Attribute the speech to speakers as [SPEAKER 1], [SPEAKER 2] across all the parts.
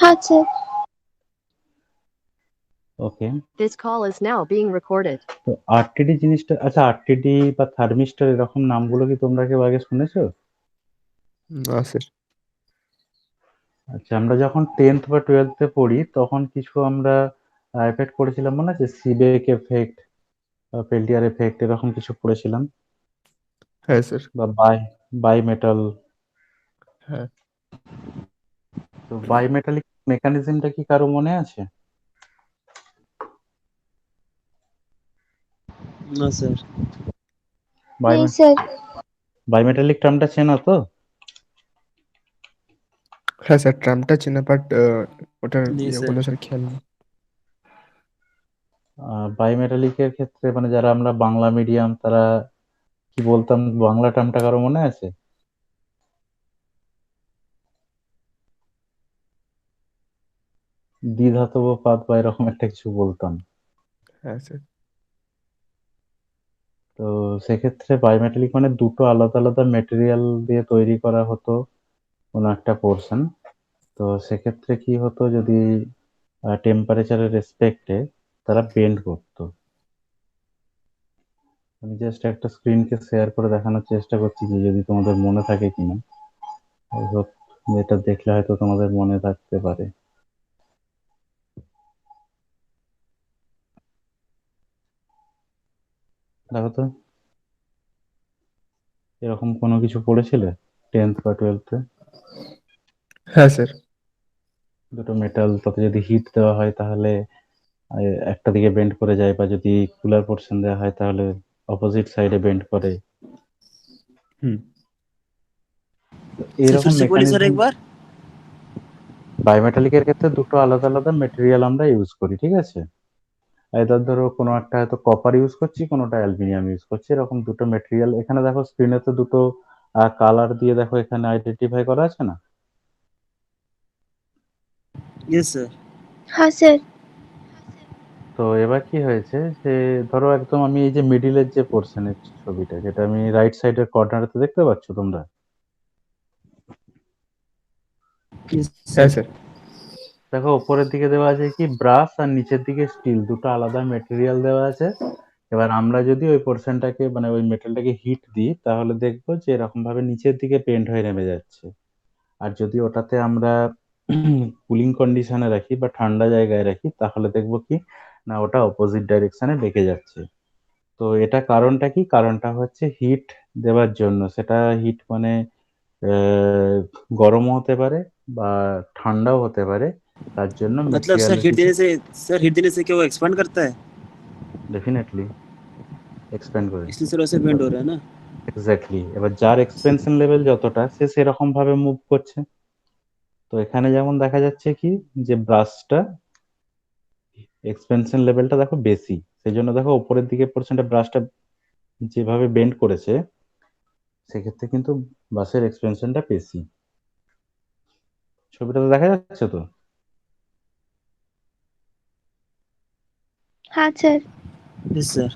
[SPEAKER 1] হ্যাঁ sir.
[SPEAKER 2] Okay.
[SPEAKER 3] This call is now being recorded.
[SPEAKER 2] তো RTD জিনিসটা, আচ্ছা আরটিডি বা থার্মিস্টর এরকম নামগুলো কি তোমরা কেউ আগে শুনেছো?
[SPEAKER 4] না স্যার।
[SPEAKER 2] আচ্ছা, আমরা যখন 10th বা 12th এ পড়ি তখন কিছু আমরা এফেক্ট পড়েছিলাম, মনে আছে? সিবেক এফেক্ট, পেল্টিয়ার এফেক্ট, এরকম কিছু পড়েছিলাম।
[SPEAKER 4] হ্যাঁ স্যার।
[SPEAKER 2] বা বাই মেটাল।
[SPEAKER 4] হ্যাঁ।
[SPEAKER 2] তো বাই মেটালিক মেকানিজমটা কি কারো মনে আছে?
[SPEAKER 5] না স্যার।
[SPEAKER 2] বাই
[SPEAKER 1] নেই স্যার।
[SPEAKER 2] মেটালিক টার্মটা চেনো তো?
[SPEAKER 4] হ্যাঁ স্যার, ট্রামটা চেনা, বাট ওটার
[SPEAKER 5] নেই স্যার।
[SPEAKER 4] ইয়েগুলো স্যার খেয়াল নেই।
[SPEAKER 2] বাই মেটালিকের ক্ষেত্রে মানে যারা আমরা বাংলা মিডিয়াম তারা কি বলতাম, বাংলা টার্মটা কারো মনে আছে? দ্বিধাতব পাত বা এরকম একটা কিছু বলতাম।
[SPEAKER 4] হ্যাঁ স্যার।
[SPEAKER 2] তো সেক্ষেত্রে বায়োমেটালিক মানে দুটো আলাদা আলাদা মেটেরিয়াল দিয়ে তৈরি করা হতো কোনো একটা পোর্শন। তো সেক্ষেত্রে কি হতো, যদি টেম্পারেচারের রেসপেক্টে তারা বেন্ড করতো। আমি জাস্ট একটা স্ক্রিনকে শেয়ার করে দেখানোর চেষ্টা করছি যে যদি তোমাদের মনে থাকে কিনা। I hope এটা দেখলে হয়তো তোমাদের মনে থাকতে পারে। দেখো তো, এরকম কোনো কিছু পড়েছিলে 10th বা 12th-এ?
[SPEAKER 4] হ্যাঁ স্যার।
[SPEAKER 2] দুটো মেটাল, তাতে যদি হিট দেওয়া হয় তাহলে একটা দিকে বেন্ড করে যায়, বা যদি কুলার পোর্শন দেওয়া হয় তাহলে অপোজিট সাইডে বেন্ড করে।
[SPEAKER 4] হুম।
[SPEAKER 2] তো
[SPEAKER 5] স্যার
[SPEAKER 2] এইরকম
[SPEAKER 5] फिर से बोलिए सर
[SPEAKER 2] মেকানিজম
[SPEAKER 5] एक बार।
[SPEAKER 2] বায়োমেটালিকের ক্ষেত্রে দুটো আলাদা আলাদা মেটেরিয়াল আমরা ইউজ করি, ঠিক আছে? এদের ধরো কোনো একটা হয়তো কপার ইউজ করছি, কোনোটা অ্যালুমিনিয়াম ইউজ করছি, এরকম দুটো মেটেরিয়াল। এখানে দেখো স্ক্রিনে তো দুটো কালার দিয়ে দেখো এখানে আইডেন্টিফাই করা আছে না?
[SPEAKER 5] Yes sir.
[SPEAKER 1] হ্যাঁ স্যার।
[SPEAKER 2] তো এবার কি হয়েছে যে ধরো একদম আমি এই যে মিডিলের যে পোর্শনের ছবিটা, যেটা আমি রাইট সাইডের কর্নারেতে দেখতে পাচ্ছ তোমরা,
[SPEAKER 5] यस
[SPEAKER 4] হ্যাঁ
[SPEAKER 5] सर।
[SPEAKER 4] স্যার।
[SPEAKER 2] দেখো উপরের দিকে দেওয়া আছে কি ব্রাশ, আর নিচের দিকে স্টিল, দুটো আলাদা মেটেরিয়াল দেওয়া আছে। এবার আমরা যদি ওই পোর্শনটাকে মানে ওই মেটালটাকে হিট দিই তাহলে দেখবো যে এরকম ভাবে নিচের দিকে পেন্ট হয়ে নেমে যাচ্ছে। আর যদি ওটাতে আমরা কুলিং কন্ডিশনে রাখি বা ঠান্ডা জায়গায় রাখি তাহলে দেখবো কি না ওটা অপোজিট ডাইরেকশনে বেঁকে যাচ্ছে। তো এটা কারণটা কি? কারণটা হচ্ছে হিট দেওয়ার জন্য। সেটা হিট মানে আহ, গরমও হতে পারে বা ঠান্ডাও হতে পারে। তার জন্য
[SPEAKER 5] मतलब सर
[SPEAKER 2] মেটেরিয়ালের
[SPEAKER 5] हिट
[SPEAKER 2] কিছু
[SPEAKER 5] देने से, सर हिट देने से क्या वो एक्सपांड करता है,
[SPEAKER 2] ডেফিনেটলি এক্সপ্যান্ড করে।
[SPEAKER 5] इसलिए सर वैसे बेंड हो रहा है ना।
[SPEAKER 2] এক্স্যাক্টলি, এবার যার এক্সপেনশন লেভেল যতটা সে সেরকম ভাবে মুভ করছে। তো এখানে যেমন দেখা যাচ্ছে কি যে ব্রাশটা এক্সপেনশন লেভেলটা দেখো বেশি, সেই জন্য দেখো উপরের দিকে পোর্শনটা ব্রাশটা যেভাবে বেন্ড করেছে সেক্ষেত্রে কিন্তু বাসের এক্সপেনশনটা বেশি। ছবিটা তো দেখা যাচ্ছে তো?
[SPEAKER 1] হ্যাঁ স্যার।
[SPEAKER 5] Yes sir.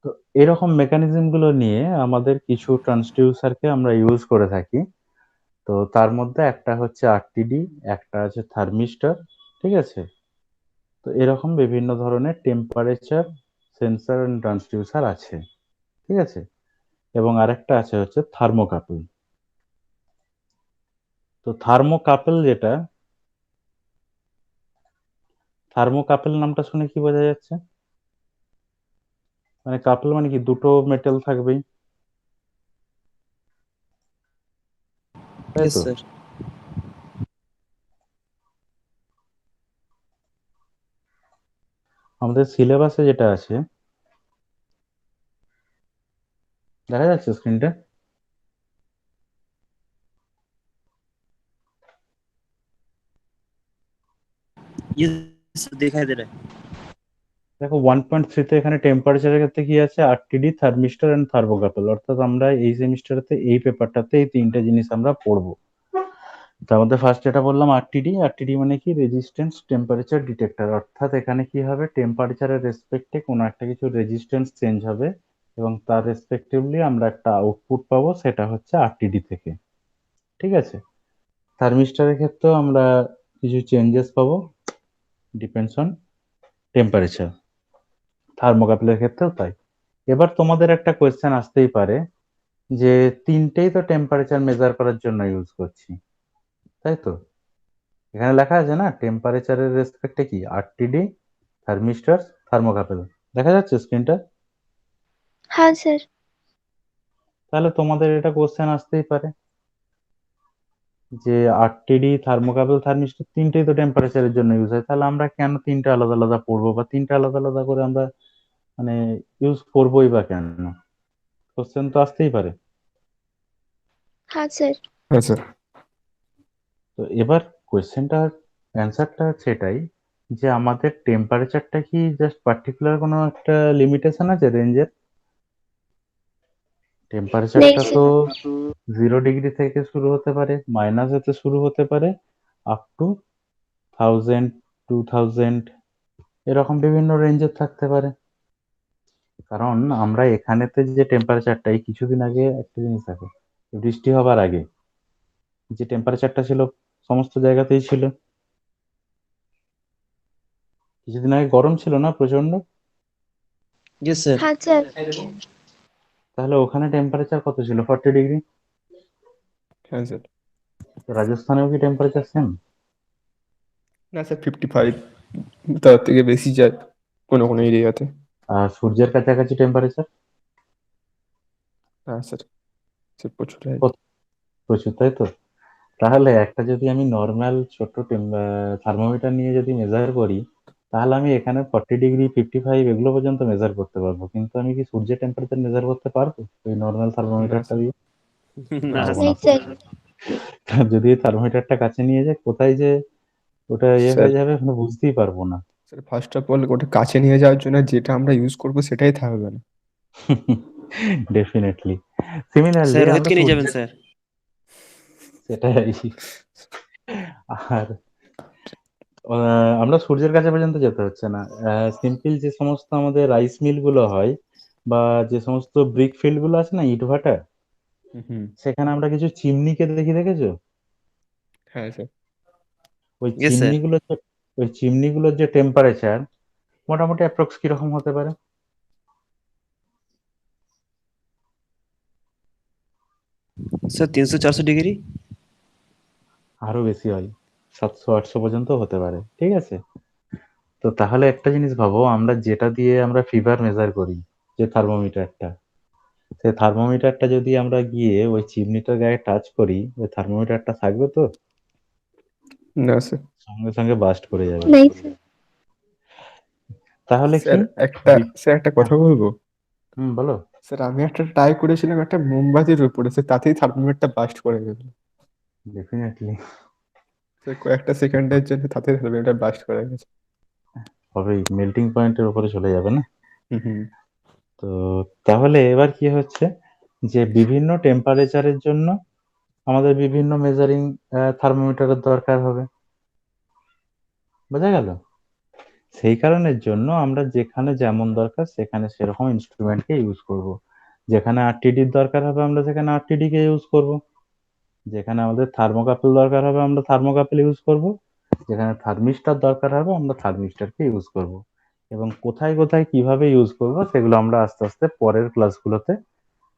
[SPEAKER 2] তো এরকম মেকানিজম গুলো নিয়ে আমাদের কিছু ট্রান্সডিউসারকে আমরা ইউজ করে থাকি। তো তার মধ্যে একটা হচ্ছে আরটিডি, একটা আছে থার্মিস্টর, ঠিক আছে? তো এরকম বিভিন্ন ধরনের টেম্পারেচার সেন্সর এন্ড ট্রান্সডিউসার আছে, ঠিক আছে? এবং আরেকটা আছে হচ্ছে থার্মোকাপল। তো থার্মোকাপল যেটা, থার্মোকাপল নামটা শুনে কি বোঝা যাচ্ছে? মানে কাপল মানে কি দুটো মেটাল থাকবেই, তাই
[SPEAKER 5] यस
[SPEAKER 2] তো?
[SPEAKER 5] सर।
[SPEAKER 2] আমাদের সিলেবাসে যেটা আছে, দেখা যাচ্ছে স্ক্রিনটা?
[SPEAKER 5] यस दिखाई दे रहा है।
[SPEAKER 2] দেখো 1.3 এখানে টেম্পারেচারের ক্ষেত্রে কি আছে, আরটিডি, থার্মিস্টর এন্ড থার্মোকাপল। অর্থাৎ আমরা এই সেমিস্টারেতে এই পেপারটাতে এই তিনটে জিনিস আমরা পড়বো। তার মধ্যে ফার্স্ট যেটা বললাম আরটিডি। আরটিডি মানে কি রেজিস্ট্যান্স টেম্পারেচার ডিটেক্টর। অর্থাৎ এখানে কি হবে, টেম্পারেচারের রেসপেক্টে কোনো একটা কিছু রেজিস্ট্যান্স চেঞ্জ হবে এবং তার রেসপেক্টিভলি আমরা একটা আউটপুট পাবো, সেটা হচ্ছে আরটিডি থেকে, ঠিক আছে? থার্মিস্টরের ক্ষেত্রেও আমরা কিছু চেঞ্জেস পাবো ডিপেন্ডস অন টেম্পারেচার। থার্মোকাপলের ক্ষেত্রেও তাই। এবার তোমাদের একটা কোয়েশ্চেন আসতেই পারে যে তিনটেই তো টেম্পারেচার মেজার করার জন্য ইউজ করছি, তাই তো? এখানে লেখা আছে না টেম্পারেচারের রেসপেক্টে কি আরটিডি, থার্মিস্টর, থার্মোকাপল। দেখা যাচ্ছে স্ক্রিনটা?
[SPEAKER 1] हाँ सर।
[SPEAKER 2] তাহলে তোমাদের এটা কোশ্চেন আসতেই পারে যে আরটিডি, থার্মোকাপল, থার্মিস্টর তিনটেই তো টেম্পারেচারের জন্য ইউজ হয়, তাহলে আমরা কেন তিনটা আলাদা আলাদা পড়বো বা তিনটা আলাদা আলাদা করে আমরা মানে ইউজ করবোই বা কেন? কোশ্চেন তো আসতেই পারে।
[SPEAKER 1] हाँ सर।
[SPEAKER 4] হ্যাঁ স্যার।
[SPEAKER 2] তো এবার কোয়েশ্চেনটার অ্যান্সারটা হচ্ছে এটাই যে আমাদের টেম্পারেচারটা কি জাস্ট পার্টিকুলার কোনো একটা লিমিটেশন আছে রেঞ্জের?
[SPEAKER 1] नहीं
[SPEAKER 2] টেম্পারেচারটা
[SPEAKER 1] सर।
[SPEAKER 2] তো 0 ডিগ্রি থেকে শুরু হতে পারে, মাইনাস হতে শুরু হতে পারে, আপ টু 1000, 2000 এরকম বিভিন্ন রেঞ্জের থাকতে পারে। কারণ আমরা এখানেতে যে টেম্পারেচারটা এই কিছুদিন আগে একটা জিনিস দেখো, বৃষ্টি হবার আগে যে টেম্পারেচারটা ছিল সমস্ত জায়গাতেই ছিল। কিছুদিন আগে গরম ছিল না প্রচন্ড?
[SPEAKER 5] Yes sir.
[SPEAKER 1] हाँ सर।
[SPEAKER 2] তাহলে ওখানে টেম্পারেচার কত ছিল? 40 ডিগ্রি।
[SPEAKER 4] হ্যাঁ স্যার।
[SPEAKER 2] রাজস্থানেও কি টেম্পারেচার সেম?
[SPEAKER 4] না স্যার 55, তার থেকে বেশি যায় কোনো কোনো এরিয়াতে।
[SPEAKER 2] আর সূর্যের কাছাকাছি টেম্পারেচার
[SPEAKER 4] হ্যাঁ স্যার, সে প্রচুর হয়।
[SPEAKER 2] প্রচুর, তাই তো? তাহলে একটা যদি আমি নর্মাল ছোট থার্মোমিটার নিয়ে যদি মেজার করি, তাহলে আমি এখানে 40 ডিগ্রি, 55 এগুলো পর্যন্ত মেজার করতে পারবো, কিন্তু আমি কি সূর্যের টেম্পারেচার মেজার করতে পারবো ওই নর্মাল
[SPEAKER 4] না
[SPEAKER 2] থার্মোমিটারটা
[SPEAKER 4] স্যার।
[SPEAKER 2] দিয়ে?
[SPEAKER 5] ना
[SPEAKER 2] পারবো না
[SPEAKER 1] नहीं
[SPEAKER 2] তো।
[SPEAKER 1] सर।
[SPEAKER 2] যদি এই থার্মোমিটারটা কাছে নিয়ে যায় কোথায় যে ওটা
[SPEAKER 4] স্যার
[SPEAKER 2] হয়ে যাবে কোনো বুঝতেই পারবো না।
[SPEAKER 4] স্যার ফার্স্ট অফ অল ওটা কাছে নিয়ে যাওয়ার জন্য যেটা আমরা ইউজ করবো সেটাই থাকবে না।
[SPEAKER 2] ডেফিনেটলি। সিমিলারলি
[SPEAKER 5] सर रोहित
[SPEAKER 2] আমরা
[SPEAKER 5] के नहीं जावें
[SPEAKER 2] সূর্যের
[SPEAKER 5] सर।
[SPEAKER 2] সেটাই। আর আমরা সূর্যের কাছে পর্যন্ত যেতে হচ্ছে না। সিম্পল যে সমস্ত আমাদের রাইস মিল গুলো হয় বা যে সমস্ত ব্রিক ফিল্ড গুলো আছে না ইটভাটা,
[SPEAKER 4] হুম।
[SPEAKER 2] সেখানে আমরা কিছু চিমনিকে দেখেছো?
[SPEAKER 4] হ্যাঁ স্যার।
[SPEAKER 2] ওই
[SPEAKER 5] यस सर।
[SPEAKER 2] চিমনিগুলোর যে টেম্পারেচার মোটামুটি অ্যাপ্রক্স কিরকম হতে পারে?
[SPEAKER 5] Sir 300-400 degree.
[SPEAKER 2] আরো বেশি হয়, 700-800 পর্যন্ত হতে পারে। ঠিক আছে? তো তাহলে একটা জিনিস ভাবো, আমরা যেটা দিয়ে আমরা ফিভার মেজার করি, যে থার্মোমিটারটা, সেই থার্মোমিটারটা যদি আমরা গিয়ে ওই চিমনিটার গায়ে টাচ করি, ওই থার্মোমিটারটা থাকবে তো?
[SPEAKER 4] না স্যার।
[SPEAKER 2] সঙ্গে সঙ্গে বাস্ট করে যাবে।
[SPEAKER 1] नहीं सर।
[SPEAKER 2] তাহলে কি?
[SPEAKER 4] স্যার একটা
[SPEAKER 2] বি-
[SPEAKER 4] স্যার একটা
[SPEAKER 2] হ্যাঁ,
[SPEAKER 4] কথা বলবো।
[SPEAKER 2] বলো।
[SPEAKER 4] স্যার আমি একটা ট্রাই করেছিলাম একটা মোমবাতির উপরে, স্যার তাতেই থার্মোমিটারটা বাস্ট করে গেল।
[SPEAKER 2] ডেফিনেটলি
[SPEAKER 4] স্যার কয়েকটা সেকেন্ডের জন্য তাতেই থার্মোমিটার বাস্ট করে গেছে।
[SPEAKER 2] হবেই, মেল্টিং পয়েন্টের উপরে চলে যাবে না?
[SPEAKER 4] হুম।
[SPEAKER 2] তো তাহলে এবার কি হচ্ছে যে বিভিন্ন টেম্পারেচারের জন্য আমাদের বিভিন্ন মেজারিং থার্মোমিটারের দরকার হবে। বোঝা গেল? সেই কারণের জন্য আমরা যেখানে যেমন দরকার সেখানে সেরকম ইনস্ট্রুমেন্টকে ইউজ করব। যেখানে আরটিডির দরকার হবে আমরা সেখানে আরটিডি কে ইউজ করব। যেখানে আমাদের থার্মোকাপল দরকার হবে আমরা থার্মোকাপল ইউজ করব। যেখানে থার্মিস্টর দরকার হবে আমরা থার্মিস্টরকে ইউজ করব। এবং কোথায় কোথায় কিভাবে ইউজ করব সেগুলো আমরা আস্তে আস্তে পরের ক্লাসগুলোতে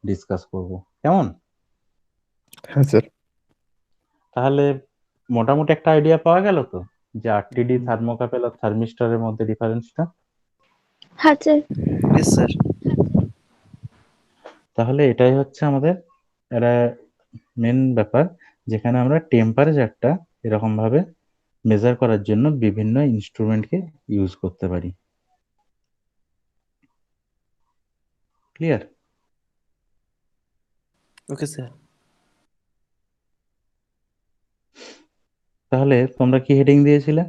[SPEAKER 2] ডিসকাস করব। কেমন?
[SPEAKER 4] হ্যাঁ স্যার।
[SPEAKER 2] তাহলে মোটামুটি একটা আইডিয়া পাওয়া গেল তো যে আরটিডি, থার্মোকাপল আর থার্মিস্টরের মধ্যে ডিফারেন্সটা।
[SPEAKER 1] हाँ सर।
[SPEAKER 5] Yes sir.
[SPEAKER 2] তাহলে এটাই হচ্ছে আমাদের একটা মেন ব্যাপার, যেখানে আমরা টেম্পারেচারটা এরকম ভাবে মেজার করার জন্য বিভিন্ন ইনস্ট্রুমেন্টকে ইউজ করতে পারি। ক্লিয়ার?
[SPEAKER 5] Okay sir.
[SPEAKER 2] তাহলে তোমরা কি হেডিং দিয়েছিলে?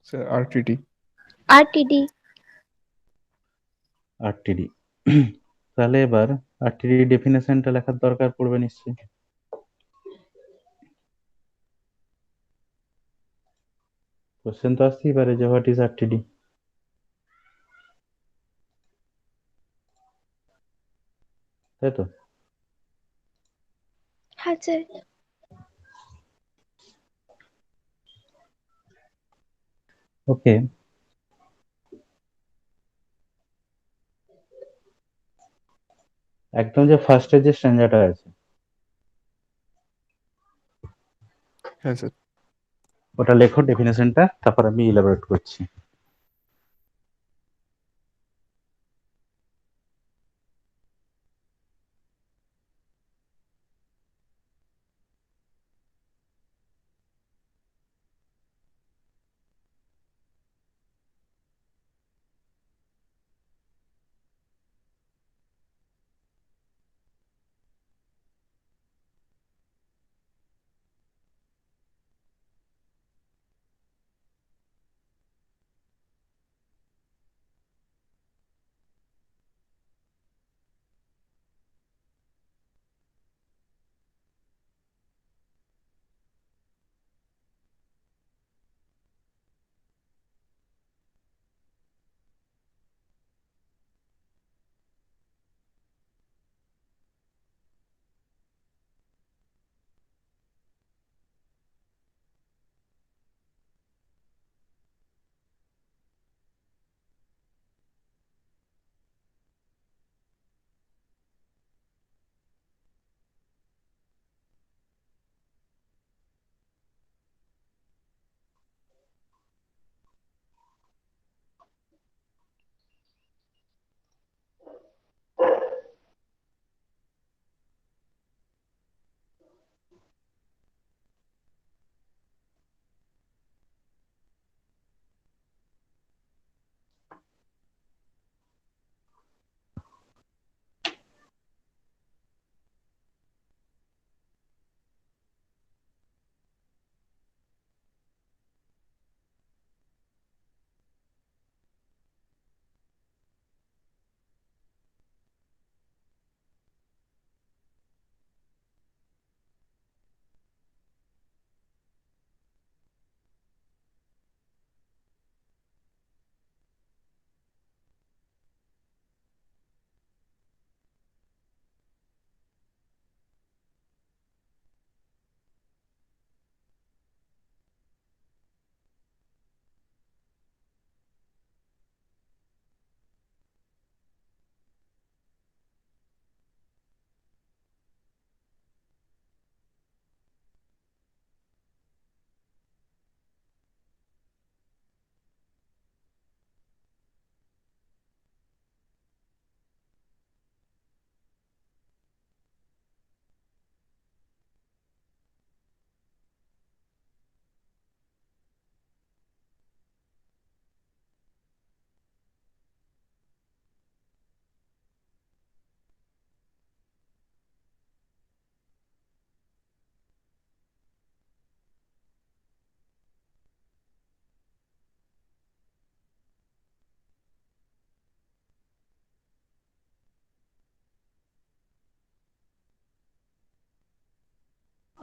[SPEAKER 4] Sir RTD.
[SPEAKER 1] आरटीडी।
[SPEAKER 2] আরটিডি। তাহলে এবার আরটিডি ডেফিনেশনটা লেখার দরকার পড়বে নিশ্চয়ই। কোশ্চেন তো আসতেই পারে যে হোয়াট ইজ আরটিডি। তাই তো?
[SPEAKER 1] हाँ सर।
[SPEAKER 2] ওকে। একদম যে ফার্স্টের যে স্ট্যান্ডাটা আছে
[SPEAKER 4] হ্যাঁ স্যার।
[SPEAKER 2] ওটা লেখো ডেফিনেশনটা, তারপর আমি ইলাবোরেট করছি।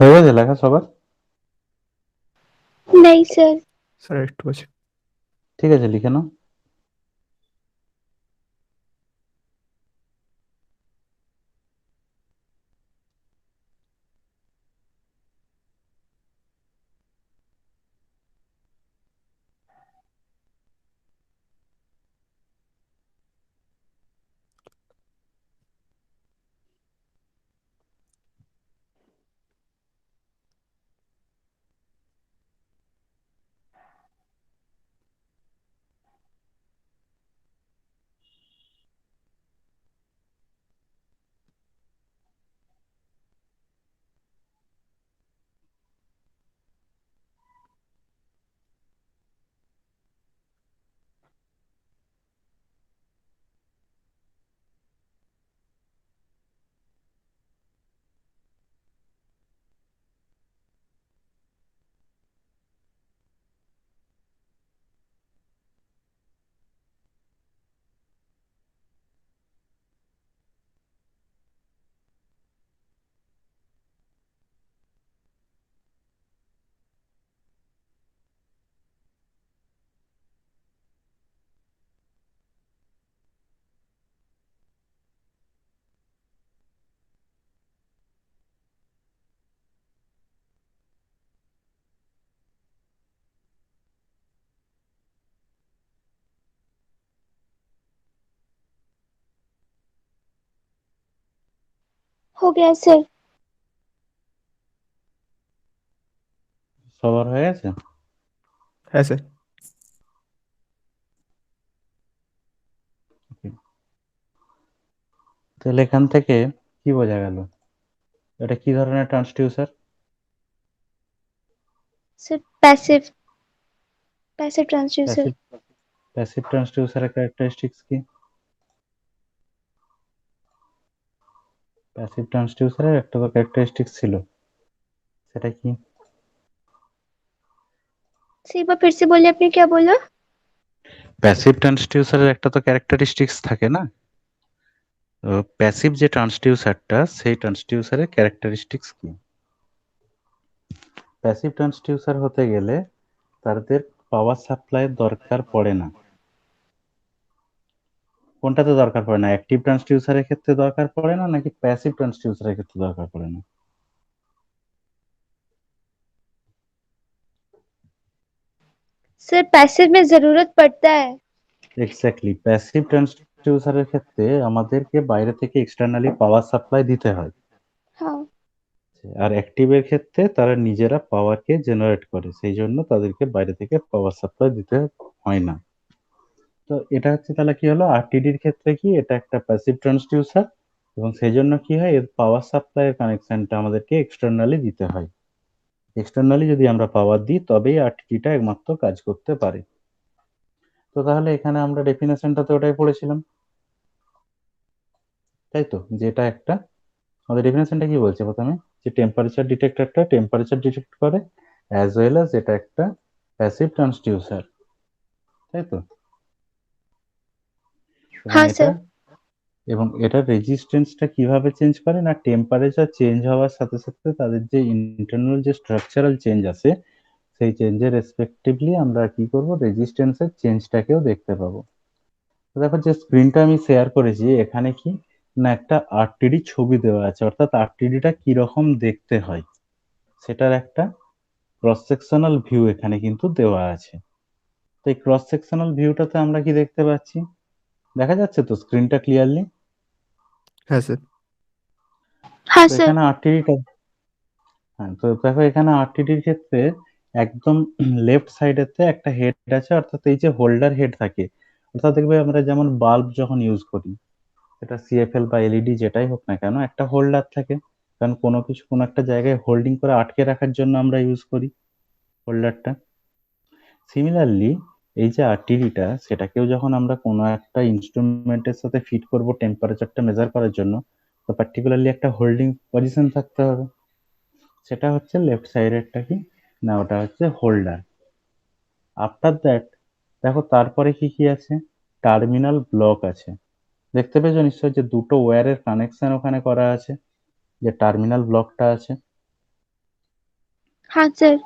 [SPEAKER 2] হয়ে গেছে লেখা সবার?
[SPEAKER 1] नहीं सर।
[SPEAKER 4] স্যার একটু আছে।
[SPEAKER 2] ঠিক আছে, লিখে নাও।
[SPEAKER 1] हो गया सर।
[SPEAKER 2] সবার হয়ে গেছে?
[SPEAKER 4] হ্যাঁ স্যার।
[SPEAKER 2] তাহলে এখান থেকে কি বোঝা গেল? এটা কি ধরনের transducer?
[SPEAKER 1] Sir passive passive transducer.
[SPEAKER 2] Passive passive ট্রান্সডিউসারের ক্যারেক্টারিস্টিক্স কি? প্যাসিভ ট্রান্সডিউসারের একটা তো ক্যারেক্টারিস্টিক্স ছিল, সেটা কি?
[SPEAKER 1] सर एक बार फिर से बोलिए, आपने क्या बोला?
[SPEAKER 2] প্যাসিভ ট্রান্সডিউসারের একটা তো ক্যারেক্টারিস্টিক্স থাকে না? তো প্যাসিভ যে ট্রান্সডিউসারটা, সেই ট্রান্সডিউসারের ক্যারেক্টারিস্টিক্স কি? প্যাসিভ ট্রান্সডিউসার হতে গেলে তাদের পাওয়ার সাপ্লাইয়ের দরকার পড়ে না। কোনটাতে দরকার পড়ে না? অ্যাক্টিভ ট্রান্সডিউসারের ক্ষেত্রে দরকার পড়ে না, নাকি প্যাসিভ ট্রান্সডিউসারের ক্ষেত্রে দরকার পড়ে না?
[SPEAKER 1] सर पैसिव में जरूरत पड़ता है।
[SPEAKER 2] এক্স্যাক্টলি, প্যাসিভ ট্রান্সডিউসারের ক্ষেত্রে আমাদেরকে বাইরে থেকে এক্সটার্নালি পাওয়ার সাপ্লাই দিতে হয়।
[SPEAKER 1] हाँ
[SPEAKER 2] আর অ্যাক্টিভের ক্ষেত্রে তারা নিজেরা পাওয়ারকে জেনারেট করে, সেই জন্য তাদেরকে বাইরে থেকে পাওয়ার সাপ্লাই দিতে হয় না। তো এটা হচ্ছে তাহলে কি হলো, আরটিডির ক্ষেত্রে কি এটা একটা প্যাসিভ ট্রান্সডিউসার, এবং সেই জন্য কি হয়, এর পাওয়ার সাপ্লাইয়ের কানেকশনটা আমাদেরকে এক্সটার্নালি দিতে হয়। এক্সটার্নালি যদি আমরা পাওয়ার দিই তবেই আরটিডিটা একমাত্র কাজ করতে পারে। তো তাহলে এখানে আমরা ডেফিনেশনটাতে ওটাই পড়েছিলাম, তাই তো, যে এটা একটা, আমাদের ডেফিনেশনটা কি বলছে প্রথমে, যে টেম্পারেচার ডিটেক্টরটা টেম্পারেচার ডিটেক্ট করে, অ্যাজ ওয়েল অ্যাজ এটা একটা প্যাসিভ ট্রান্সডিউসার, তাই তো। এবং
[SPEAKER 1] हाँ
[SPEAKER 2] এটা
[SPEAKER 1] सर।
[SPEAKER 2] এবং এটার রেজিস্ট্যান্সটা কিভাবে চেঞ্জ করে না, টেম্পারেচার চেঞ্জ হওয়ার সাথে সাথে তাদের যে ইন্টারনাল যে স্ট্রাকচারাল চেঞ্জ আছে, সেই চেঞ্জের রেসপেক্টিভলি আমরা কি করব, রেজিস্ট্যান্সের চেঞ্জটাকেও দেখতে পাবো। তো দেখো যে স্ক্রিনটা আমি শেয়ার করেছি, এখানে কি না একটা আরটিডি ছবি দেওয়া আছে, অর্থাৎ আরটিডিটা কিরকম দেখতে হয় সেটার একটা ক্রস সেকশনাল ভিউ এখানে কিন্তু দেওয়া আছে। তো এই ক্রস সেকশনাল ভিউটাতে আমরা কি দেখতে পাচ্ছি, দেখা যাচ্ছে তো স্ক্রিনটা ক্লিয়ারলি?
[SPEAKER 4] হ্যাঁ স্যার।
[SPEAKER 1] हाँ
[SPEAKER 2] তো
[SPEAKER 1] सर।
[SPEAKER 2] এখানে আরটিডিটা, হ্যাঁ, তো দেখো এখানে আরটিডির ক্ষেত্রে একদম লেফট সাইডেতে একটা হেড আছে, অর্থাৎ এই যে হোল্ডার হেড থাকে, অর্থাৎ দেখবে আমরা যেমন বাল্ব যখন ইউজ করি, সেটা সিএফএল বা এলইডি যেটাই হোক না কেন, একটা হোল্ডার থাকে, কারণ কোনো কিছু কোনো একটা জায়গায় হোল্ডিং করে আটকে রাখার জন্য আমরা ইউজ করি হোল্ডারটা। সিমিলারলি এই যে আরটিডিটা, সেটাকেও যখন আমরা কোনো একটা ইনস্ট্রুমেন্টের সাথে ফিট করব টেম্পারেচারটা মেজার করার জন্য, তো পার্টিকুলারলি একটা হোল্ডিং পজিশন থাকতে হবে, সেটা হচ্ছে লেফট সাইডেরটা কি না, ওটা হচ্ছে হোল্ডার। আফটার দ্যাট দেখো তারপরে কি কি আছে, টার্মিনাল ব্লক আছে, দেখতে পেয়েছো নিশ্চয় যে দুটো ওয়্যারের কানেকশন ওখানে করা আছে, যে টার্মিনাল ব্লকটা আছে।
[SPEAKER 1] हाँ सर।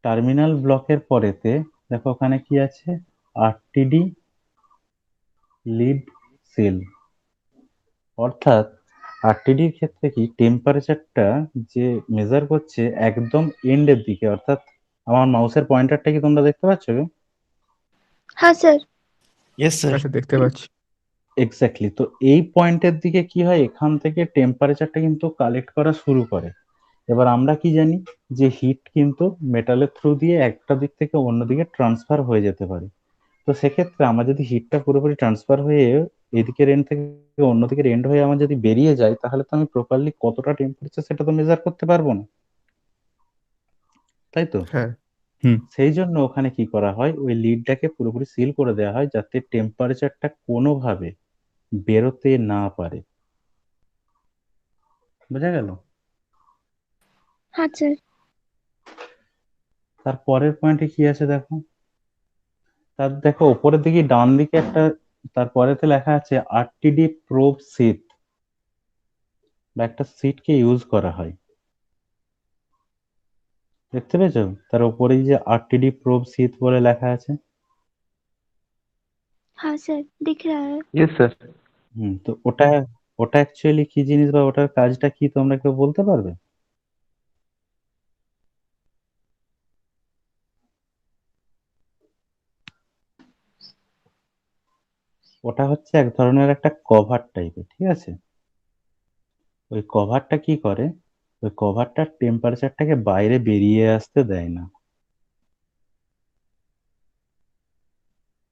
[SPEAKER 2] টার্মিনাল ব্লকের পরেতে দেখো ওখানে কি আছে, আরটিডি লিড সেল, অর্থাৎ আরটিডির ক্ষেত্রে কি টেম্পারেচারটা যে মেজার করছে একদম এন্ডের দিকে, অর্থাৎ আমার মাউসের পয়েন্টারটা কি তোমরা দেখতে পাচ্ছ?
[SPEAKER 1] हाँ सर।
[SPEAKER 5] Yes sir.
[SPEAKER 4] হ্যাঁ স্যার দেখতে পাচ্ছি।
[SPEAKER 2] এক্স্যাক্টলি, তো এই পয়েন্টের দিকে কি হয়, এখান থেকে টেম্পারেচারটা কিন্তু কালেক্ট করা শুরু করে। এবার আমরা কি জানি, যে হিট কিন্তু মেটালের থ্রু দিয়ে একটা দিক থেকে অন্য দিকে ট্রান্সফার হয়ে যেতে পারে। তো সেক্ষেত্রে আমার যদি হিটটা পুরোপুরি ট্রান্সফার হয়ে এদিকের এন্ড থেকে অন্যদিকের এন্ড হয়ে আমার যদি বেরিয়ে যায়, তাহলে তো আমি প্রপারলি কতটা টেম্পারেচার সেটা তো মেজার করতে পারবো না, তাই তো।
[SPEAKER 4] হ্যাঁ। হুম।
[SPEAKER 2] সেই জন্য ওখানে কি করা হয়, ওই লিডটাকে পুরোপুরি সিল করে দেওয়া হয়, যাতে টেম্পারেচারটা কোনোভাবে বেরোতে না পারে। বোঝা গেল?
[SPEAKER 1] हाँ सर।
[SPEAKER 2] তার পরের পয়েন্টে কি আছে দেখো, তার দেখো উপরের দিকে ডান দিকে একটা, তারপরেতে লেখা আছে আরটিডি প্রোব সিট, বা একটা সিটকে ইউজ করা হয়, দেখতে পেয়েছো? তার উপরেই যে আরটিডি প্রোব সিট বলে লেখা আছে।
[SPEAKER 1] हाँ सर दिख रहा है।
[SPEAKER 4] Yes sir.
[SPEAKER 2] তো ওটা ওটা অ্যাকচুয়ালি কি জিনিস বা ওটার কাজটা কি তোমরা কেউ বলতে পারবে? ওটা হচ্ছে এক ধরনের একটা কভার টাইপের, ঠিক আছে। ওই কভারটা কি করে, ওই কভারটার টেম্পারেচারটাকে বাইরে বেরিয়ে আসতে দেয় না।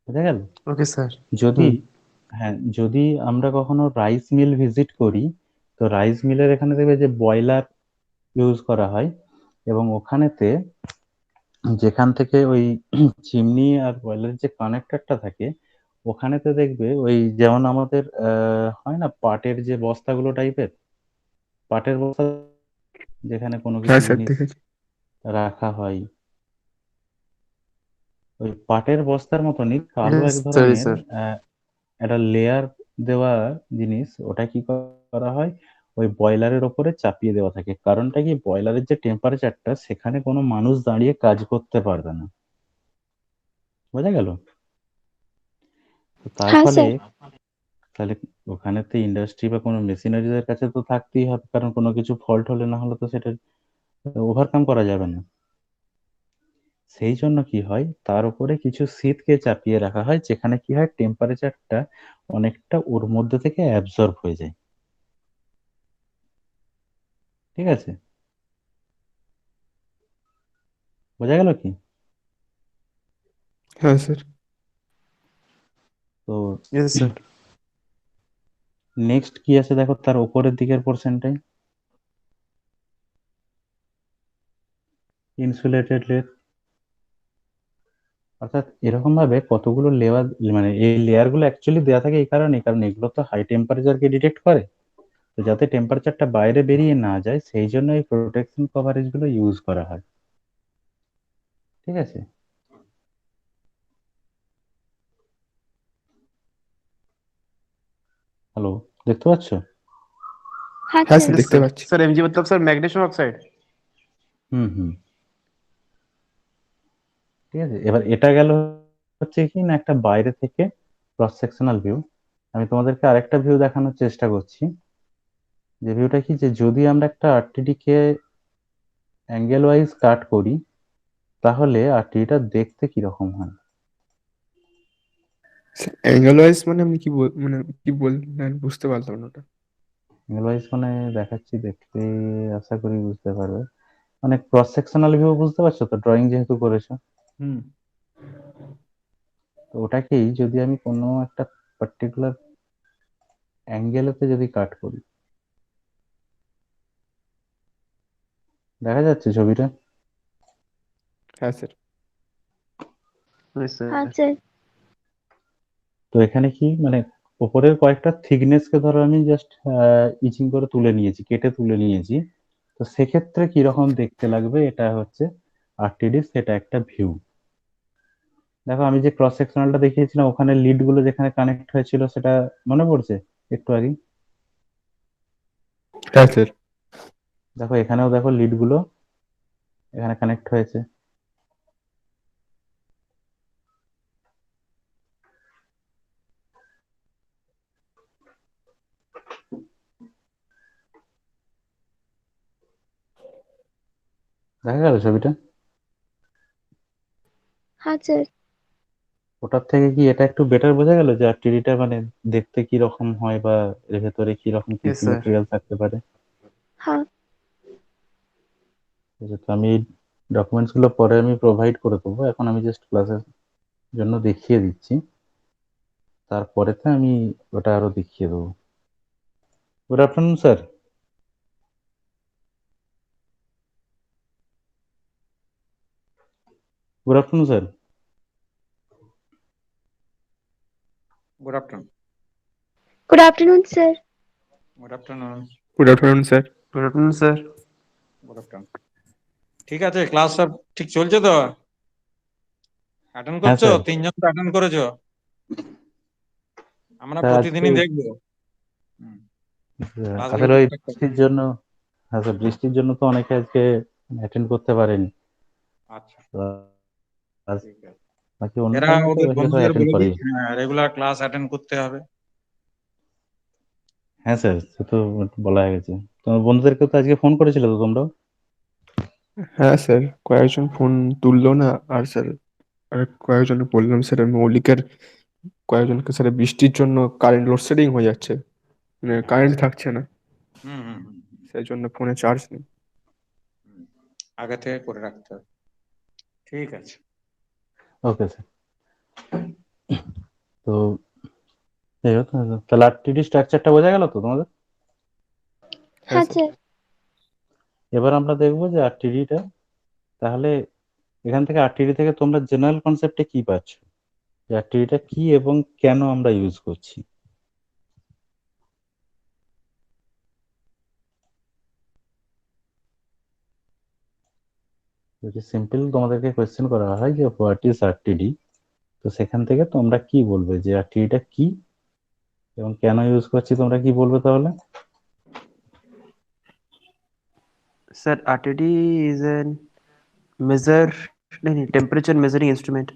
[SPEAKER 2] বুঝা গেল?
[SPEAKER 5] Okay sir.
[SPEAKER 2] যদি হ্যাঁ, যদি আমরা কখনো রাইস মিল ভিজিট করি, তো রাইস মিলের এখানে দেখবে যে বয়লার ইউজ করা হয়, এবং ওখানেতে যেখান থেকে ওই চিমনি আর বয়লারের যে কানেক্টরটা থাকে, ওখানেতে দেখবে ওই যেমন আমাদের হয় না পাটের যে বস্তাগুলো টাইপের, পাটের বস্তা যেখানে কোনো
[SPEAKER 4] হ্যাঁ
[SPEAKER 2] কিছু
[SPEAKER 4] স্যার
[SPEAKER 2] জিনিস
[SPEAKER 4] দেখেছি।
[SPEAKER 2] রাখা হয়, ওই পাটের বস্তার মতনই কালো
[SPEAKER 5] Yes,
[SPEAKER 2] এক
[SPEAKER 5] sorry,
[SPEAKER 2] ধরনের
[SPEAKER 5] sir.
[SPEAKER 2] একটা লেয়ার দেওয়া জিনিস, ওটা কি করা হয়, ওই বয়লারের ওপরে চাপিয়ে দেওয়া থাকে। কারণটা কি, বয়লারের যে টেম্পারেচারটা সেখানে কোনো মানুষ দাঁড়িয়ে কাজ করতে পারবে না। বোঝা গেল? তো তার
[SPEAKER 1] हाँ
[SPEAKER 2] ফলে
[SPEAKER 1] सर।
[SPEAKER 2] তাহলে ওখানেতে ইন্ডাস্ট্রি বা কোনো মেশিনারিজের কাছে তো থাকতেই হবে, কারণ কোনো কিছু ফল্ট হলে না হলে তো সেটা ওভারকাম করা যাবে না। সেই জন্য কি হয়, তার উপরে কিছু শীতকে চাপিয়ে রাখা হয়, যেখানে কি হয় টেম্পারেচারটা অনেকটা ওর মধ্যে থেকে অ্যাবজর্ব হয়ে যায়। ঠিক আছে? বোঝা গেল কি?
[SPEAKER 4] হ্যাঁ স্যার।
[SPEAKER 2] তো
[SPEAKER 5] Yes, sir.
[SPEAKER 2] নেক্সট কি আছে দেখো তার উপরের দিকের পোর্শনটাই, ইনসুলেটেড লেয়ার। অর্থাৎ এরকম ভাবে কতগুলো লেয়ার, মানে এই লেয়ার গুলো অ্যাকচুয়ালি দেওয়া থাকে এই কারণে, কারণ এগুলো তো হাই টেম্পারেচারকে ডিটেক্ট করে। তো যাতে টেম্পারেচারটা বাইরে বেরিয়ে না যায় সেই জন্য এই প্রোটেকশন কভারেজ গুলো ইউজ করা হয়। ঠিক আছে? হ্যালো, দেখতে পাচ্ছ?
[SPEAKER 1] हाँ
[SPEAKER 4] হ্যাঁ
[SPEAKER 1] सर।
[SPEAKER 4] স্যার
[SPEAKER 5] Yes,
[SPEAKER 4] দেখতে
[SPEAKER 5] sir.
[SPEAKER 4] পাচ্ছি।
[SPEAKER 5] Sir, Mg मतलब sir magnesium oxide.
[SPEAKER 2] হুম হুম। ঠিক আছে, এবার এটা গেল হচ্ছে কি না একটা বাইরে থেকে ক্রস সেকশনাল ভিউ। আমি তোমাদেরকে আরেকটা ভিউ দেখানোর চেষ্টা করছি, যে ভিউটা কি, যে যদি আমরা একটা আরটিডি কে অ্যাঙ্গেল ওয়াইজ কাট করি তাহলে আরটিডিটা দেখতে কিরকম হয়।
[SPEAKER 4] অ্যাঙ্গেল ওয়াইজ মানে আপনি মানে কি বললেন বুঝতে পারলাম না ওটা।
[SPEAKER 2] অ্যাঙ্গেল ওয়াইজ মানে দেখাচ্ছি, দেখতে আশা করি বুঝতে পারবে। মানে ক্রস সেকশনাল ভিউ বুঝতে পারছো তো, ড্রয়িং যেহেতু করেছো।
[SPEAKER 4] হুম।
[SPEAKER 2] তো ওটাকেই যদি আমি কোনো একটা পার্টিকুলার অ্যাঙ্গেলেতে যদি কাট করি, দেখা যাচ্ছে ছবিটা?
[SPEAKER 4] হ্যাঁ স্যার।
[SPEAKER 5] Yes, sir.
[SPEAKER 1] हाँ सर।
[SPEAKER 2] তো এখানে কি মানে উপরের কয়েকটা থিকনেস কে ধরো আমি জাস্ট ইচিং করে তুলে নিয়েছি, কেটে তুলে নিয়েছি। তো সেক্ষেত্রে কিরকম দেখতে লাগবে, এটা হচ্ছে আরটিডি, সেটা একটা ভিউ। দেখো আমি যে ক্রস সেকশনালটা দেখিয়েছিলাম, ওখানে লিড গুলো যেখানে কানেক্ট হয়েছিল সেটা মনে পড়ছে একটু আগে?
[SPEAKER 4] হ্যাঁ স্যার।
[SPEAKER 2] দেখো এখানেও দেখো লিড গুলো এখানে কানেক্ট হয়েছে। দেখা গেল ছবিটা?
[SPEAKER 1] हाँ सर।
[SPEAKER 2] ওটার থেকে কি এটা একটু বেটার বোঝা গেল যে আরটিডিটা মানে দেখতে কি রকম হয়, বা এর ভেতরে কি রকম কি
[SPEAKER 5] Yes,
[SPEAKER 2] কি
[SPEAKER 5] sir.
[SPEAKER 2] মেটেরিয়াল থাকতে পারে?
[SPEAKER 1] हाँ।
[SPEAKER 2] ঠিক আছে, তো আমি ডকুমেন্টস গুলো পরে আমি প্রোভাইড করে দেবো, এখন আমি জাস্ট ক্লাসের জন্য দেখিয়ে দিচ্ছি, তারপরেতে আমি ওটা আরো দেখিয়ে দেবো। Good afternoon sir. Good afternoon sir.
[SPEAKER 6] Good afternoon.
[SPEAKER 1] Good afternoon sir.
[SPEAKER 6] Good afternoon.
[SPEAKER 4] Good afternoon sir.
[SPEAKER 5] Good afternoon, sir.
[SPEAKER 6] Good afternoon. ঠিক আছে, ক্লাস সব ঠিক চলছে তো? অ্যাটেন্ড
[SPEAKER 2] হ্যাঁ
[SPEAKER 6] করছো?
[SPEAKER 2] স্যার।
[SPEAKER 6] 3 জন তো অ্যাটেন্ড করেছো? আমরা
[SPEAKER 2] স্যার আজকে
[SPEAKER 6] প্রতিদিনই দেখবো। ক্লাসগুলো
[SPEAKER 2] আসলে ওই
[SPEAKER 6] ঠিকঠাক করো।
[SPEAKER 2] বৃষ্টির জন্য, হ্যাঁ স্যার বৃষ্টির জন্য তো অনেকে আজকে অ্যাটেন্ড করতে পারেনি।
[SPEAKER 6] আচ্ছা,
[SPEAKER 2] তো আজ
[SPEAKER 6] ঠিক আছে।
[SPEAKER 2] বাকি অন্য
[SPEAKER 6] এরা
[SPEAKER 2] টাইমে তো
[SPEAKER 6] ওদের
[SPEAKER 2] এরা
[SPEAKER 6] বন্ধুদের
[SPEAKER 2] অ্যাটেন্ড
[SPEAKER 6] বলে
[SPEAKER 2] করেই।
[SPEAKER 6] দিচ্ছে, হ্যাঁ রেগুলার ক্লাস অ্যাটেন্ড করতে হবে।
[SPEAKER 2] হ্যাঁ স্যার, সে তো বলা হয়ে গেছে। তোমার বন্ধুদেরকে তো আজকে ফোন করেছিলে তো তোমরা?
[SPEAKER 4] হ্যাঁ স্যার, কয়েকজন ফোন তুললো না। আর স্যার আর কয়েকজন বললাম স্যার, মৌলিকের কয়েকজনকে স্যার বৃষ্টির জন্য কারেন্ট লোডশেডিং হয়ে যাচ্ছে, মানে কারেন্ট থাকছে না।
[SPEAKER 6] হুম হুম হুম,
[SPEAKER 4] সেই জন্য ফোনে চার্জ নেই।
[SPEAKER 6] হুম। আগে থেকে করে রাখতে হবে। ঠিক আছে।
[SPEAKER 2] Okay sir. তো যাই হোক, তাহলে আরটিডি স্ট্রাকচারটা বোঝা গেল তো তোমাদের?
[SPEAKER 4] হ্যাঁ
[SPEAKER 1] হ্যাঁ
[SPEAKER 4] স্যার।
[SPEAKER 1] স্যার।
[SPEAKER 2] এবার আমরা দেখবো যে আরটিডিটা, তাহলে এখান থেকে আরটিডি থেকে তোমরা জেনারেল কনসেপ্টে কি পাচ্ছ, যে আরটিডিটা কি এবং কেন আমরা ইউজ করছি। যদি সিম্পল তোমাদেরকে কোয়েশ্চেন করা হয় যে হোয়াট ইজ আরটিডি, তো সেখান থেকে তোমরা কি বলবে যে আরটিডিটা কি এবং কেন ইউজ করছি, তোমরা কি বলবে তাহলে?
[SPEAKER 5] Sir, RTD is a measure, नहीं, temperature measuring instrument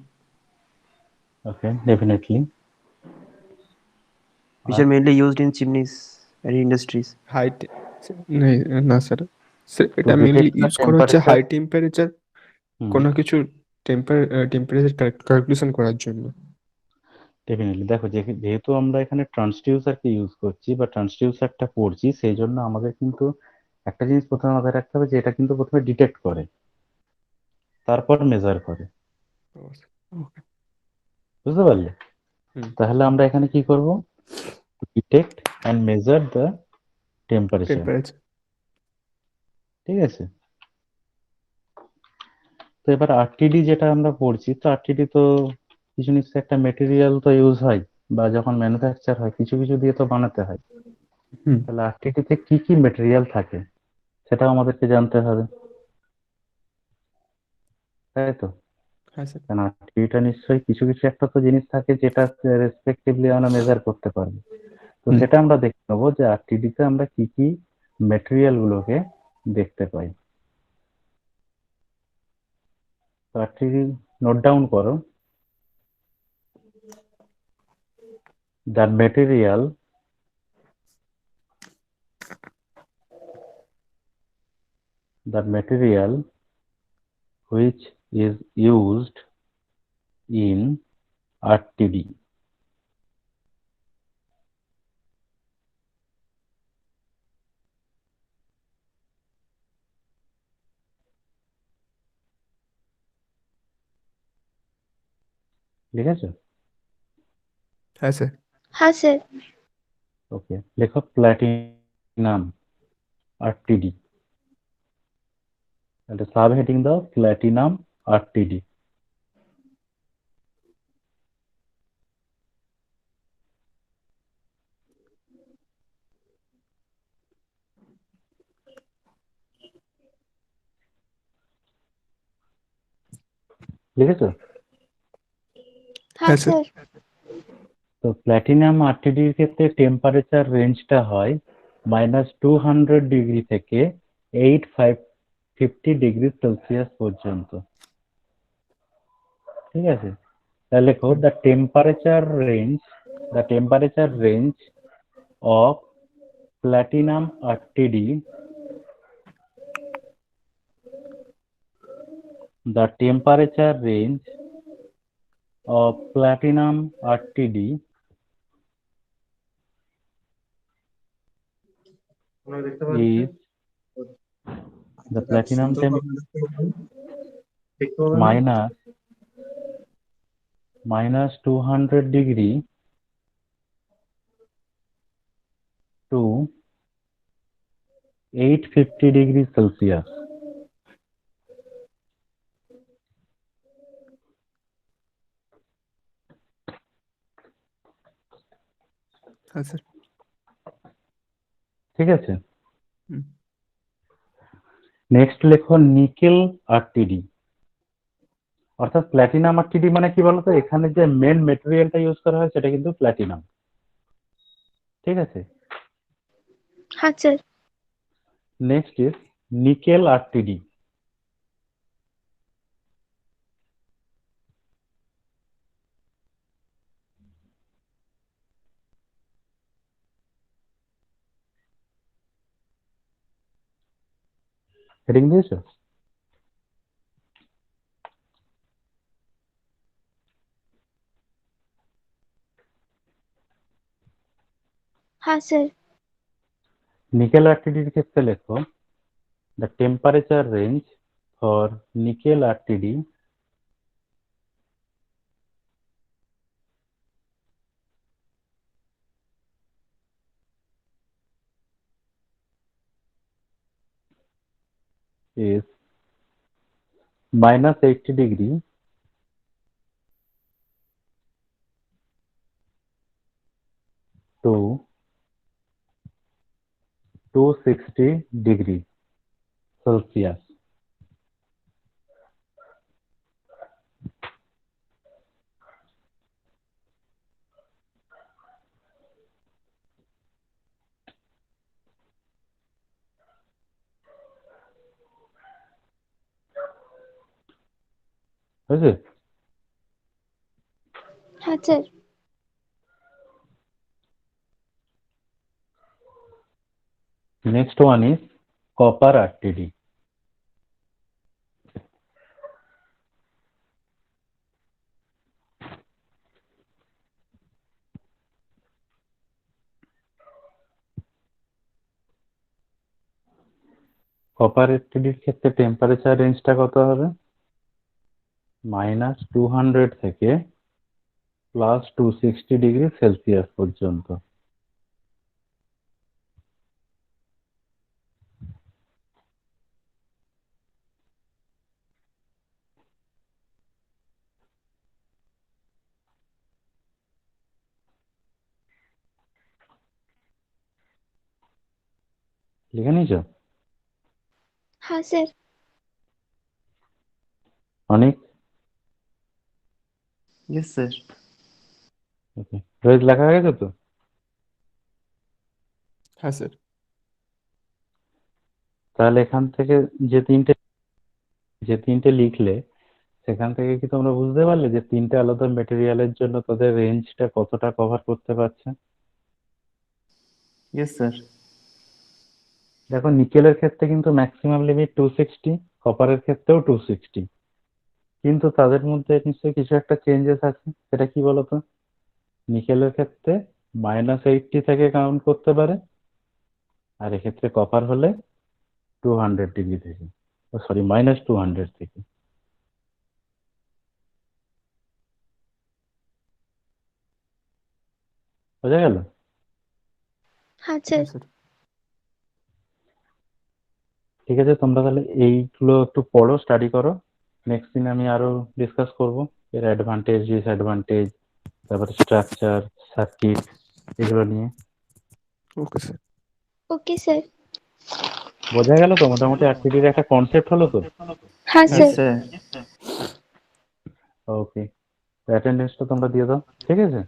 [SPEAKER 2] okay, definitely.
[SPEAKER 5] which are mainly used in chimneys and industries.
[SPEAKER 4] Height নেই, না স্যার। স্যার
[SPEAKER 2] টু
[SPEAKER 4] এটা মেনলি
[SPEAKER 2] ডিটেক্ট দ্য
[SPEAKER 4] ইউজ করা হচ্ছে
[SPEAKER 2] টেম্পারেচার।
[SPEAKER 4] হাই টেম্পারেচার কোনো কিছু টেম্পারেচার ক্যালকুলেশন করার জন্য।
[SPEAKER 2] ডেফিনেটলি। দেখো, যেহেতু আমরা এখানে ট্রান্সডিউসারকে ইউজ করছি বা ট্রান্সডিউসারটা পড়ছি, সেই জন্য আমাদের কিন্তু একটা জিনিস প্রথমে মাথায় রাখতে হবে যে এটা কিন্তু প্রথমে ডিটেক্ট করে, তারপর মেজার করে।
[SPEAKER 4] ওকে।
[SPEAKER 2] বুঝতে পারলে?
[SPEAKER 4] হুম।
[SPEAKER 2] তাহলে আমরা এখানে কি করব? Detect and measure the temperature.
[SPEAKER 4] Temperature.
[SPEAKER 2] ঠিক আছে। তো এবার আরটিডি যেটা আমরা পড়ছি, তো আরটিডি তো কিছু নিশ্চয়ই একটা মেটেরিয়াল তো ইউজ হয়, বা যখন ম্যানুফ্যাকচার হয় কিছু কিছু দিয়ে তো বানাতে হয়।
[SPEAKER 4] হুম।
[SPEAKER 2] তাহলে আরটিডিতে কি কি মেটেরিয়াল থাকে সেটাও আমাদেরকে জানতে হবে, তাই তো?
[SPEAKER 4] হ্যাঁ স্যার।
[SPEAKER 2] কারণ আরটিডিটা নিশ্চয়ই কিছু কিছু একটা তো জিনিস থাকে যেটা রেসপেক্টিভলি আমরা মেজার করতে পারবো। তো
[SPEAKER 4] হুম।
[SPEAKER 2] সেটা আমরা দেখে নেবো যে আরটিডিতে আমরা কি কি মেটেরিয়াল গুলোকে দেখতে পাই। তো আরটিডি নোট ডাউন করো। The material which is used in RTD. ঠিক আছে?
[SPEAKER 4] হ্যাঁ স্যার।
[SPEAKER 1] হ্যাঁ স্যার।
[SPEAKER 2] ওকে, লেখো প্ল্যাটিনাম আরটিডি। একটা সাব হেডিং দাও, প্ল্যাটিনাম আরটিডি। লিখেছো?
[SPEAKER 1] হ্যাঁ
[SPEAKER 4] হ্যাঁ স্যার।
[SPEAKER 1] স্যার।
[SPEAKER 2] তো প্ল্যাটিনাম আরটিডির ক্ষেত্রে টেম্পারেচার রেঞ্জটা হয় -200 ডিগ্রি থেকে 850 ডিগ্রি সেলসিয়াস পর্যন্ত। ঠিক আছে? তাহলে লেখো the temperature range of platinum RTD, the temperature range of platinum RTD is the platinum minus 200 degree to 850 degree Celsius.
[SPEAKER 4] হ্যাঁ স্যার।
[SPEAKER 2] ঠিক আছে?
[SPEAKER 4] হুম।
[SPEAKER 2] নেক্সট লেখো নিকেল আরটিডি। অর্থাৎ প্ল্যাটিনাম আরটিডি মানে কি বলতো, এখানে যে মেন মেটেরিয়ালটা ইউজ করা হয় সেটা কিন্তু প্ল্যাটিনাম। ঠিক আছে?
[SPEAKER 1] হ্যাঁ sir.
[SPEAKER 2] Next is nickel RTD. Heading দিয়েছো?
[SPEAKER 1] হ্যাঁ স্যার।
[SPEAKER 2] নিকেল আরটিডির ক্ষেত্রে লেখো the temperature range for nickel RTD is minus 80 degree to 260 degree Celsius. বুঝলি?
[SPEAKER 1] হ্যাঁ sir.
[SPEAKER 2] Next one is copper RTD. Copper এর ক্ষেত্রে টেম্পারেচার রেঞ্জটা কত হবে? -200 থেকে +260 ডিগ্রি সেলসিয়াস পর্যন্ত। লিখে নিয়েছো?
[SPEAKER 1] হ্যাঁ স্যার।
[SPEAKER 2] অনেক
[SPEAKER 5] Yes, sir.
[SPEAKER 2] ওকে, রোহিত লেখা হয়ে গেছে তো?
[SPEAKER 4] হ্যাঁ স্যার।
[SPEAKER 2] তাহলে এখান থেকে যে তিনটে লিখলে সেখান থেকে কি তোমরা বুঝতে পারলে যে তিনটে আলাদা মেটেরিয়ালের জন্য তাদের রেঞ্জটা কতটা কভার করতে পারছে?
[SPEAKER 5] Yes, sir.
[SPEAKER 2] দেখো নিকেলের ক্ষেত্রে কিন্তু ম্যাক্সিমাম লিমিট 260, কপারের ক্ষেত্রেও 260, কিন্তু তাদের মধ্যে নিশ্চয়ই কিছু একটা চেঞ্জেস আছে। সেটা কি বলতো? নিকেলের ক্ষেত্রে -80 থেকে কাউন্ট করতে পারে, আর এক্ষেত্রে কপার হলে 200 ডিগ্রি থেকে, সরি -200 থেকে। বোঝা গেল?
[SPEAKER 1] হ্যাঁ স্যার।
[SPEAKER 5] Yes, sir.
[SPEAKER 2] ঠিক আছে, তোমরা তাহলে এইগুলো একটু পড়ো, স্টাডি করো। নেক্সট দিন আমি আরো ডিসকাস করব এর অ্যাডভান্টেজ, ডিসঅ্যাডভান্টেজ, তারপরে স্ট্রাকচার, সার্কিট, এগুলো নিয়ে।
[SPEAKER 4] Okay sir.
[SPEAKER 1] Okay sir.
[SPEAKER 2] বোঝা গেল তো মোটামুটি আরটিডির একটা কনসেপ্ট হলো তো?
[SPEAKER 1] হ্যাঁ
[SPEAKER 5] Yes,
[SPEAKER 1] স্যার।
[SPEAKER 5] sir.
[SPEAKER 2] ওকে, অ্যাটেন্ডেন্সটা তোমরা দিয়ে দাও, ঠিক আছে?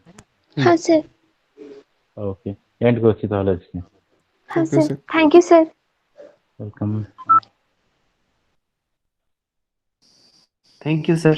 [SPEAKER 1] হ্যাঁ স্যার।
[SPEAKER 2] ওকে, এন্ড করছি তাহলে আজকে।
[SPEAKER 1] হ্যাঁ
[SPEAKER 4] okay
[SPEAKER 1] sir.
[SPEAKER 4] Sir.
[SPEAKER 1] Thank you sir.
[SPEAKER 2] Welcome.
[SPEAKER 5] Thank you, sir.